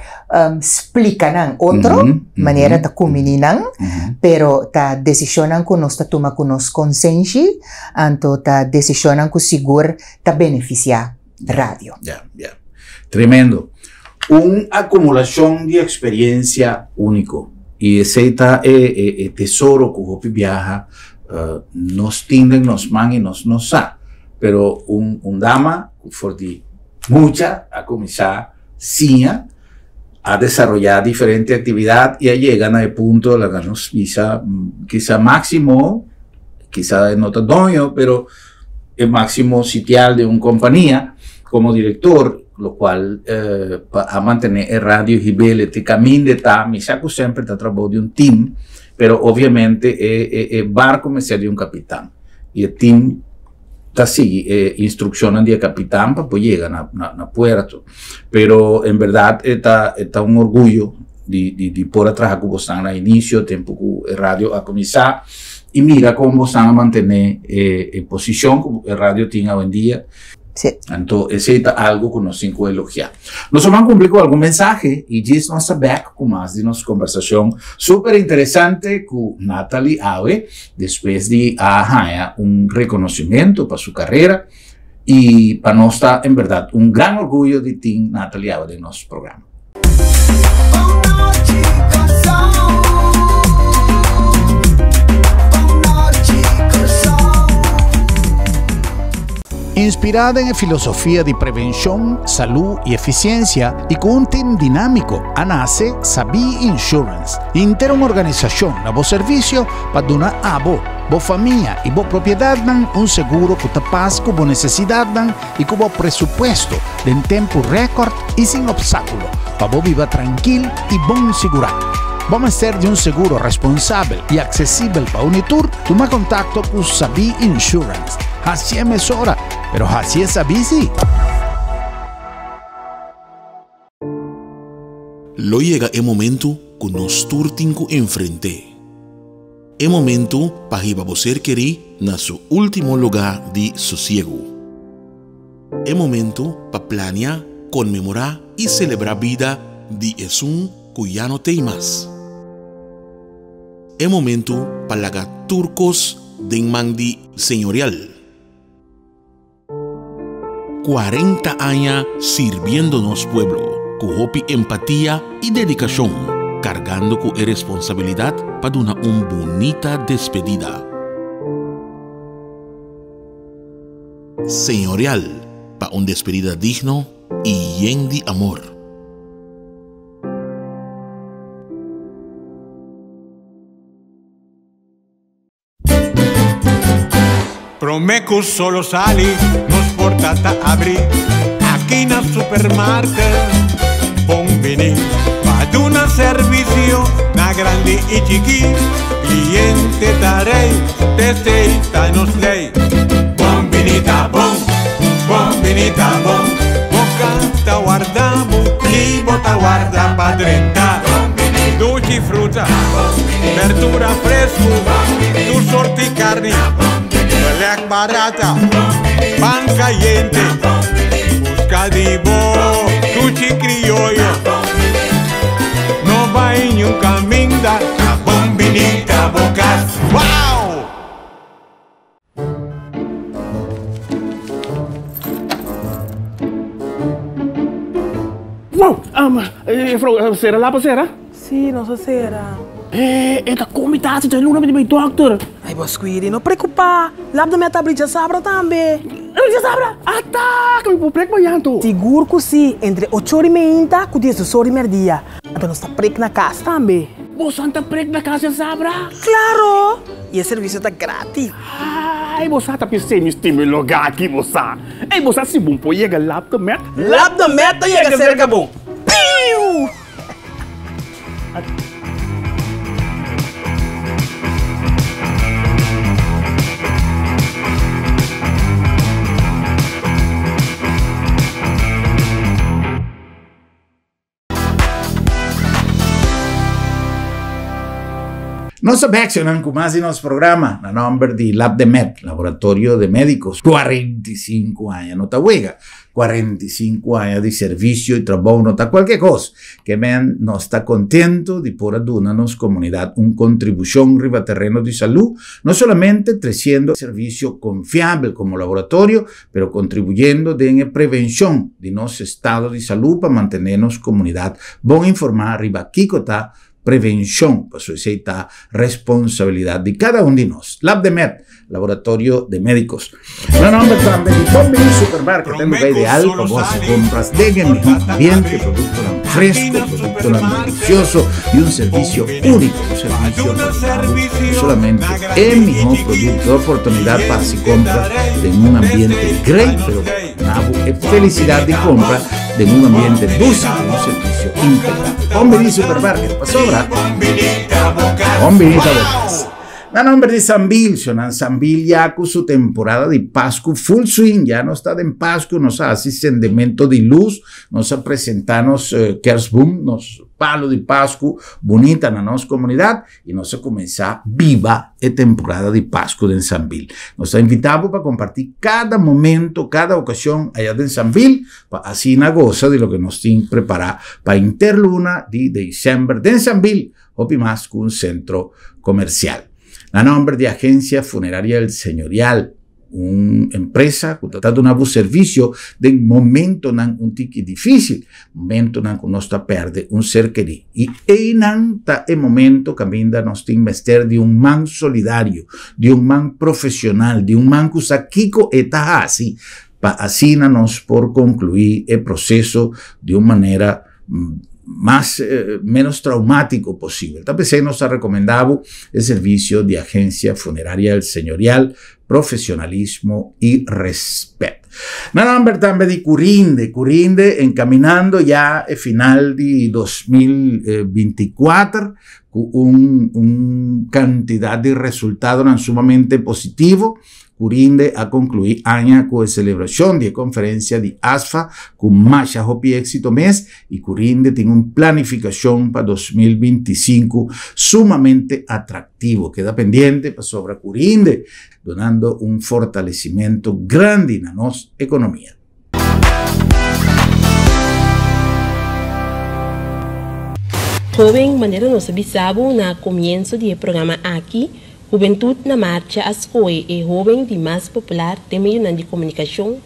explicar outra maneira de comunicar, pero ta decisão que nós está tomando com nos consciência, então ta decisão que seguro ta beneficiar rádio. Tremendo. Uma acumulação de experiência único. E esse é o tesouro que o viaja, nos tienden, nos man e nos sa. Pero dama, for de mucha, a comenzar, sia, a desarrollar diferente actividad y llegan al punto de la nos quizá máximo, quizá no tanto, pero el máximo sitial de una compañía como director, lo cual a mantener el radio y el camino de mi saco siempre está trabajando de un team, pero obviamente el barco me sea de un capitán y el team sigue instrucciones del capitán para poder llegar a puerto, pero en verdad está un orgullo de poder trabajar con vos al inicio, tiempo que el radio a comenzar y mira cómo vos a mantener posición que el radio tiene hoy en día. Sí. Entonces, ese es algo que nos tenemos que elogiar. Nos vamos a cumplir con algún mensaje y ya estamos back con más de nuestra conversación súper interesante con Natalie Awe, después de un reconocimiento para su carrera y para nosotros, en verdad, un gran orgullo de ti, Natalie Awe, de nuestro programa. Inspirada en la filosofía de prevención, salud y eficiencia y con un team dinámico, nace Sabi Insurance, una organización a vos servicio para donar a vos familia y vos propiedad un seguro que te pasa con vos necesidad y con vos presupuesto en tiempo récord y sin obstáculo para vos vivir tranquilo y bon seguro. Vamos a ser de un seguro responsable y accesible para Unitur. Toma contacto con Sabi Insurance. Así es hora, pero así es Sabi sí. Lo llega el momento que nos turtinco enfrente. El momento para que vos ser querer en su último lugar de sosiego. El momento para planear, conmemorar y celebrar vida di esun cuyano teimas. Es momento para lagar turcos den mandi señorial. 40 años sirviéndonos pueblo, con hopi empatía y dedicación, cargando con responsabilidad para una bonita despedida. Señorial, para una despedida digno y lleno de amor. Promeco solo sali, nos portata abri, aquí na supermarket, bombini, pa' una servicio, na grandi y chiqui, cliente darei, testeita nos lei, bombinita bom, bocata guardamos, y bota guarda pa' 30, dolci frutta, verdura fresco, tu sorti carne, Lek barata, pan caliente, buscadivo, cuchi criollo. No va en un camino da bombinita bocas. ¡Wow! Wow, será la pasera? Sì, non so se era. Esta comitasse c'è l'una di miei doctor. Ai, Bosquiri, non preoccupare. L'abdo mi atabri sabra também. Já sabra? Ataca, me puprek banhando. Seguro que sim, entre 8 horas e meia e 10 horas e meia. Então nós está prek na casa também. Você está prek na casa, sabra? Claro! E o serviço está grátis. Ai, você está pensando em lugar aqui, você. Ei, você se bom pode chegar lá do met. Lá do met chega cerca bom. Piu! Nos apasionan con más en los programas, a nombre de Lab de Med, Laboratorio de Médicos, 45 años, no está huega, 45 años de servicio y trabajo, no está cualquier cosa, que men no está contento de por adunarnos comunidad una contribución riba terreno de salud, no solamente creciendo servicio confiable como laboratorio, pero contribuyendo en la prevención de nuestro estado de salud para mantenernos comunidad, bon informar riba Kikota, prevención, pues esa responsabilidad de cada uno de nosotros. Lab de Med, Laboratorio de Médicos. Mi nombre es también de Bombini Supermarket, tengo que ideal para vos compras de mi ambiente, producto tan fresco, producto tan delicioso y un servicio único, un servicio solamente en mi producto, oportunidad para si compras en un ambiente great, pero una felicidad de compra en un ambiente dulce, un servicio impecable. Bombini Supermarket, para sobra. Bombinita Bocas. A nombre de Sambil, Sambil ya con su temporada de Pascua full swing, ya no está en Pascua, nos hace sendimento de luz, nos presentamos Kersboom, nos palo de Pascua bonita en nuestra comunidad y nos comienza viva la temporada de Pascua en Sambil. Nos invitamos para compartir cada momento, cada ocasión allá en Sambil, para así una goza de lo que nos tiene preparado para Interluna de diciembre en Sambil, o más que un centro comercial. A nombre de Agencia Funeraria El Señorial, una empresa que está dando un servicio de momento un tiki difícil, momento que nos está perde un ser querido. Y en el momento que nos tiene investir de un man solidario, de un man profesional, de un man que usa Kiko está así, para así nos por concluir el proceso de una manera menos traumático posible. Entonces nos ha recomendado el servicio de Agencia Funeraria El Señorial, profesionalismo y respeto. No nombre también de Curinde encaminando ya el final de 2024 con una cantidad de resultados sumamente positivo. Curinde ha concluido año con la celebración de conferencia de ASFA con más éxito mes y Curinde tiene una planificación para 2025 sumamente atractivo. Queda pendiente para sobre Curinde, donando un fortalecimiento grande en nuestra economía. Joven maneira nós bisabo na comienzo do programa aqui, Juventude na Marcha Ascoe é jovem de mais popular de meio de comunicação.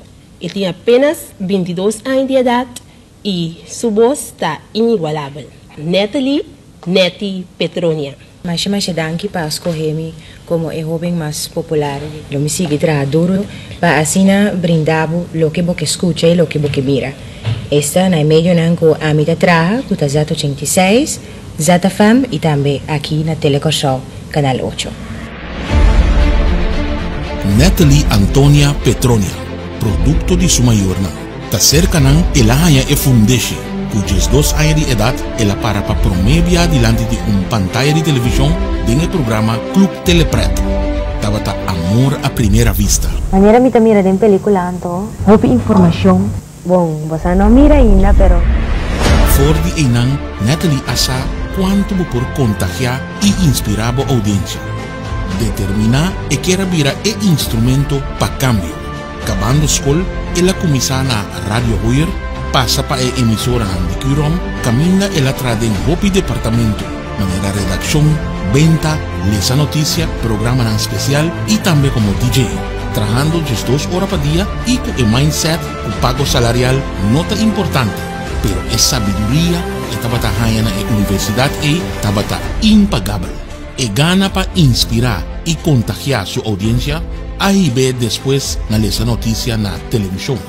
Ele tem apenas 22 anos de idade e sua voz está inigualável. Neti Petronia. Mas danke para escolher-me como o jovem mais popular. Eu me sigo duro para assim brindar o que você escuta e o que você mira. Esta na meio com a minha traja, que está 86, ZFM e também aqui na Telecorsol, Canal 8. Natalie Antonia Petronia, produto de sua jornada. Está cerca ng Elahaya e Fundeshi, cujos 2 anos de edad ela para promovia diante de pantalla de televisão em programa Club Telepret. Estava amor a primeira vista. Maneira me mira de película anto, houve informação. Bom, você não mira ainda, pero... For de Einang, Natalie asa quanto por contagiar e inspirar a audiência. Determinar e queira virar instrumento para cambio. Acabando a escola, ela começa na Rádio Hoyer, passa para a emissora de Curom, caminha ela traz em hopi departamento, maneira redação, venta, lesa notícia, programa especial e também como DJ. Trabajando 2 horas por dia y con el mindset, con pago salarial, nota importante, pero es sabiduría que estaba en la universidad y estaba impagable. Y gana para inspirar y contagiar su audiencia, ahí ve después na esa noticia na televisión.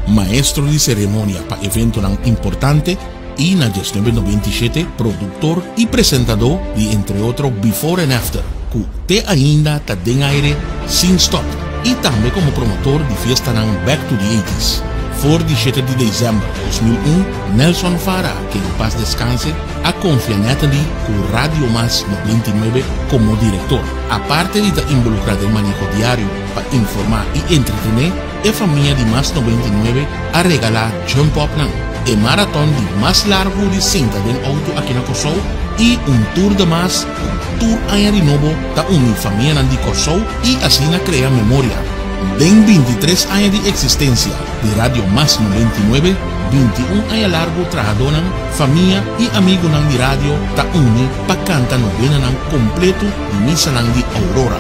Maestro de ceremonia para evento tan importante y na 1997 productor y presentador de entre otros Before and After, que te ainda está en aire sin stop. Y también como promotor de fiesta ng Back to the 80s. For 17 de diciembre de 2001, Nelson Fara, que en paz descanse, ha confiado a Natalie con Radio Más 99 como director. Aparte de estar involucrada en manejo diario para informar y entretener, la familia de Más 99 ha regalado Jump Up Lang, el maratón de más largo de cinta del auto aquí en Corsou y un tour de más, un tour año de nuevo, da una familia de Corsou y así crea memoria. Den 23 años de existencia de Radio Más 99, 21 años largo trabajadora, familia y amigos de radio, da une para cantar novena completo de misa de Aurora.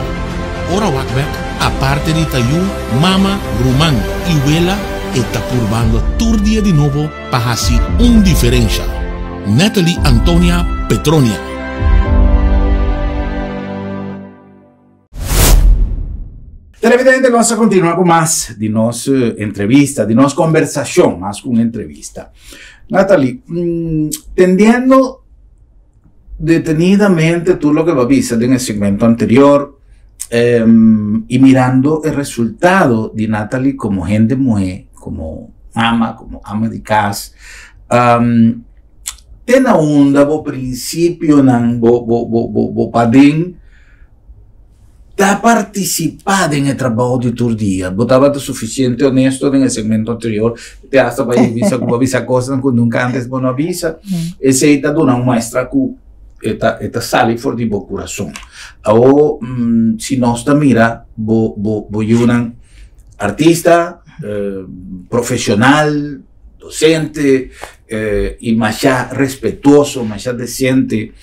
Ora Wakback, aparte de Tayu, Mama, Rumán y Vela, está probando tour día de nuevo para hacer una diferencia. Natalie Antonia Petronia. Televidente, vamos a continuar con más de nos entrevista, de nos conversación, más que una entrevista. Natalie, tendiendo detenidamente tú lo que viste en el segmento anterior y mirando el resultado de Natalie como gente mujer, como ama de casa, tem onda bo princípio nan bo padin da participar en el trabajo de tu día. Botaba lo suficiente honesto en el segmento anterior. Te hasta para avisa cosas que nunca antes no avisa. Ese está dando una muestra que esta sale por de bo corazón. O si no está mira bo un artista profesional, docente y más respetuoso, más decente.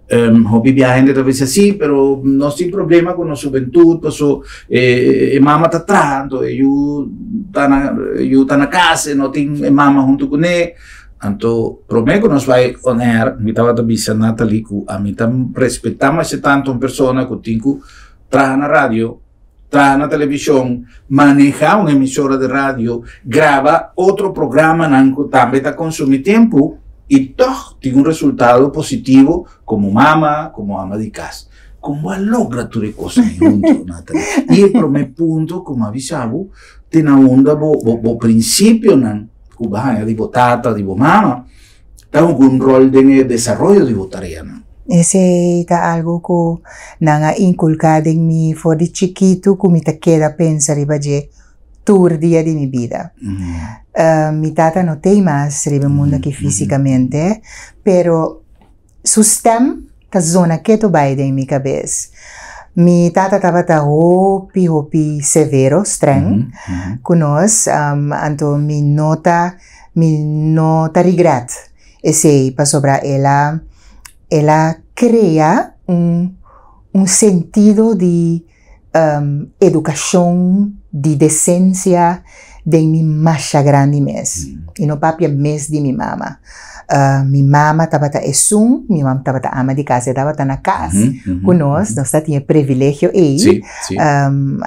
Hobby a gente talvez assim, pero não tem problema com a juventude, porque mama está tratando, eu tá na casa, não tem mama junto com ele. Então, prometo que nós vai honrar, me estava dizendo Natalie, que a mim respeitamos tanto uma pessoa que tem que trabalhar na rádio, trabalhar na televisão, manejar uma emissora de rádio, gravar outro programa que também está consumindo tempo. Y todo tiene un resultado positivo como mamá, como ama de casa. ¿Cómo logra tu cosas juntos, Natalie? Y el primer punto, como avisaba, tiene onda bo principio, que va de tata, de mamá, está un rol de desarrollo de tarea. Ese es algo que nanga inculcado en mí, fue de chiquito, que me queda pensar y vaya tour día de mi vida. Mi tata no tem más en el mundo aquí físicamente, pero su stem ta zona que tu baile en mi cabeza. Mi tata estaba hopi severo, streng, con nos, anto mi nota regret. Ese pa sobra ella ela crea un sentido de educación, de decencia de mi masha grande mes. E no papia mes de mi mama. Mi mama tabata esum, mi mama tabata ama de casa, tabata na casa. Nós tinha privilégio aí. Sim, sim.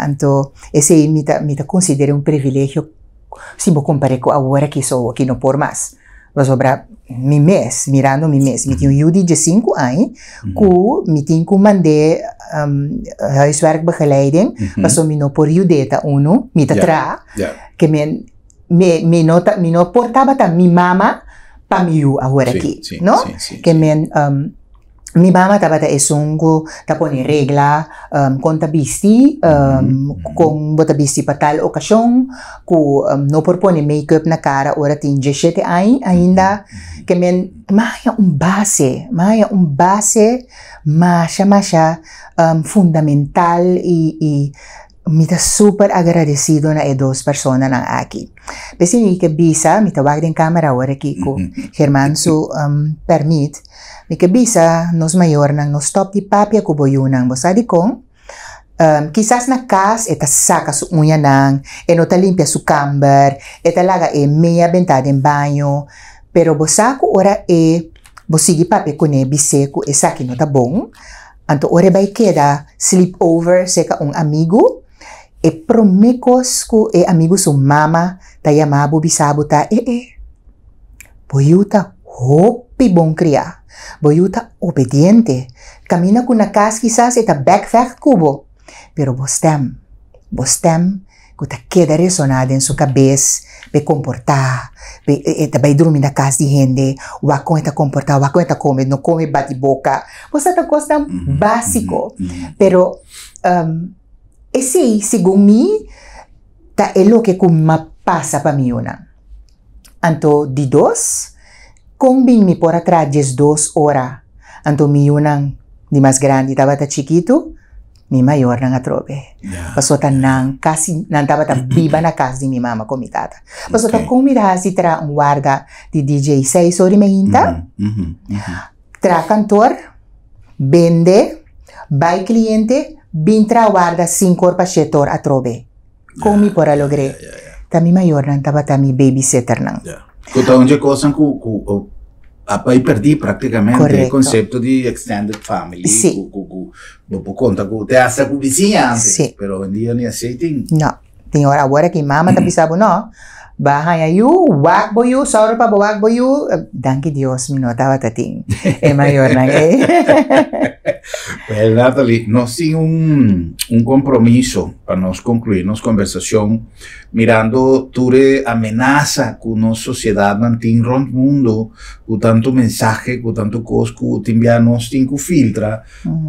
Então, esse aí me considera um privilégio se eu comparar com agora que sou aqui no por mais. Mas sobre mi mês, mirando mi mês, me tinha um Judy de 5 anos, que me tinha que mandar huiswerkbegeleiding, mas eu não por Judeta uno, me tra, que me não portava ta mi mama para mi agora aqui, no? Que mi mama estava a pôr regla, contabisti, com botabisti para tal ocasião, que não por pôr make-up na cara, ora tem 17 anos ainda, que maia base, masha, fundamental e me está super agradecido na duas pessoas aqui. Pensei que bisa, me está guardando câmera agora aqui, que Germán su permite, me que bisa nos maior nang nos top di papia ko boyunang bosadi kong quizás na casa eta saca su unha nang e nota limpia su camber eta laga meia bentada em banho pero bosaku ora bosigi papia kune biseku e saki nota bom anto ora vai queda sleepover seka un amigo e promekos ku amigo su mama tayamabu bisabu ta boyuta hopi bom criar. Boyuta obediente. Camina com na casa quizás eta backpack cubo. Pero bostem, que ta queda resonada em sua cabeça, be comportar, eta vai dormir na casa de gente, wakon eta comportar, wakon eta come, não come bate boca. Você tá coisa básico. Pero esse, segundo mim, tá é lo que como passa para mim una. Anto de dos combin mi por atrás 2 horas. Anto mi unang di mas grande taba ta chiquito, mi mayor nang atrobe. Paso ta nang kasi nang taba ta biba na casa di mi mama con mi tata. Paso ta comida si tra un guarda di DJ 6 ori mehinta. Tra cantor, vende, vai cliente, bintra guarda 5 ori pachetor atrobe. Comi por alogre. Ta mi mayor nang taba ta mi babysitter nang. Questa è una cosa che poi perdi praticamente il concetto di extended family. Sì. Dopo conta che te hai con vizinhanze, però in dia non accetti. No, tinha agora que mama tá pensando no, bahan ayu, wak boyu, saur pa wak boyu, danke Dios, mi notava tating. É maior na Well, Natalie, nós temos compromisso para nós concluir nossa conversação mirando ture ameaça que nossa sociedade mantém rond mundo, com tanto mensagem, com tanto coisa que envia nós tem que filtrar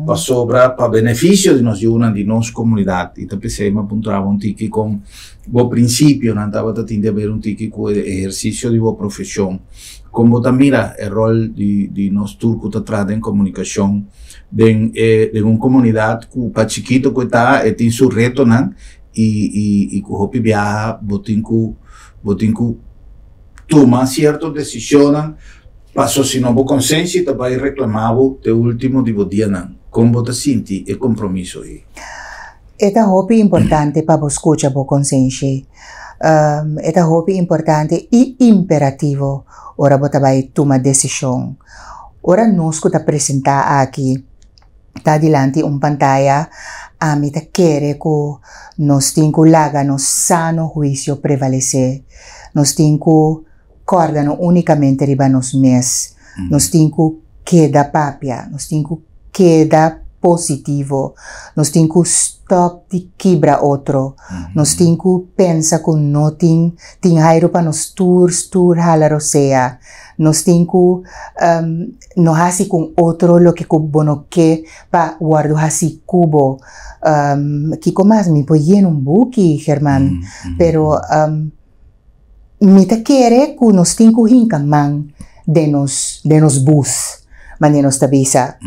para sobra, para benefício de nós de nossa comunidade. E também se me apontava um tique com o princípio, não estava tentando haver um tique com o exercício de boa profissão. Como também o rol de nós turcos atrás em comunicação de uma comunidade que para chiquito que está tem seu reto não e que hopi viaja botin que toma certas decisões passou se não vou consciência também reclamava o último de dia não como você sente e compromisso aí é hopi importante para você escutar a consciência é hopi importante e imperativo ora você vai tomar decisão ora nós que apresentar aqui está diante pantalla a mim te quer que nós temos que lagar nos sano juízo prevalecer nós temos que acordar unicamente riba nos mes nós temos que quedar papia nós temos que quedar positivo nós temos que stop de quebrar outro nós temos que pensar que não tem hairo para nos tur halar o sea nós temos que não assim com outro lo que bono que para guardar assim cubo que como mais me põe buque Germán pero me te quer que nós temos que hincaman de nos bus mas de nos tabisa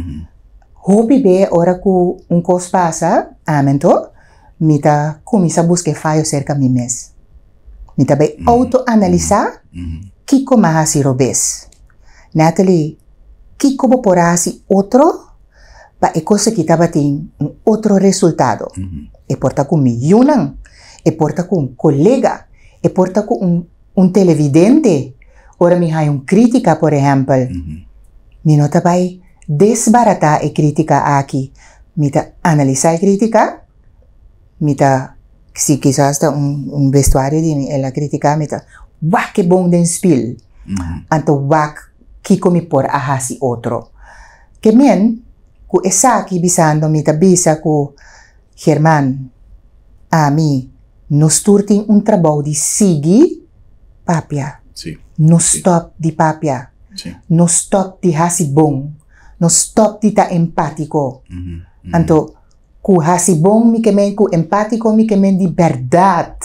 hopi be ora que cos passa amento me ta começa a buscar falho cerca mi mes me ta be autoanalisar que como assim robes Natalie Kiko bo por así otro, pa e cosa que estaba tiene un otro resultado. E porta con millonan, e porta con un colega, e porta con un televidente. Ora mi hay un crítica, por ejemplo. Mi nota vai desbaratar e crítica aquí. Mi ta analizar crítica, mi ta, si quizás un vestuario de la crítica, mi ta, wak que bon den spil. Anto wak kiko mi por ahasi otro. Que men, ku esa aquí bisando mi ta bisa ku Germán, a mí, nos turtin un trabajo de sigi, papia. Sí. No stop di papia. Sí. No stop di hasibong. No stop di ta empático. Anto, ku hasibong mi kemen, ku empático mi kemen di verdad.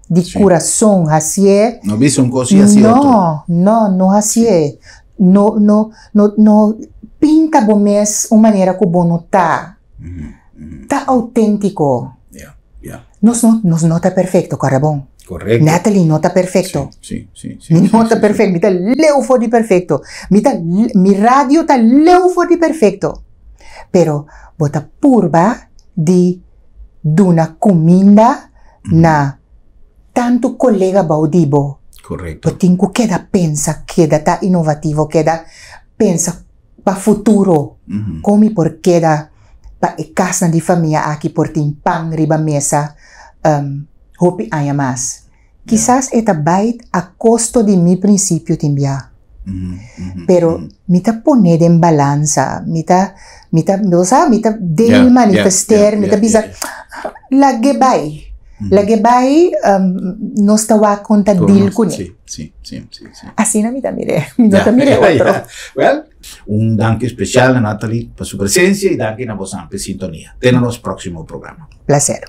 Di corazón, hasie. No visto un cosi así otro. No hasie. No, pinta bomes una manera que bono ta. Ta auténtico. Nos nota perfecto, carabón. Correcto. Natalie nota perfecto. Sí. Mi nota perfecto. Mi ta leu for di perfecto. Mi radio ta leu for di perfecto. Pero bota purba di duna comida na tanto colega baudibo. Correcto. Potinco queda pensa, queda ta innovativo, queda pensa pa futuro. Come por queda pa e casa di famiglia aqui por tin pan riba mesa. Hopi haya más. Quizás eta bait a costo de mi principio timbia. Pero mita poner en balanza, mita del manifester, mita bisa la gebay. La gebay no estaba conta dil con él. Sí. Así no mita mire otro. Well, un danke especial a Natalie por su presencia y danke a vos en sintonía. Tenemos próximo programa. Placer.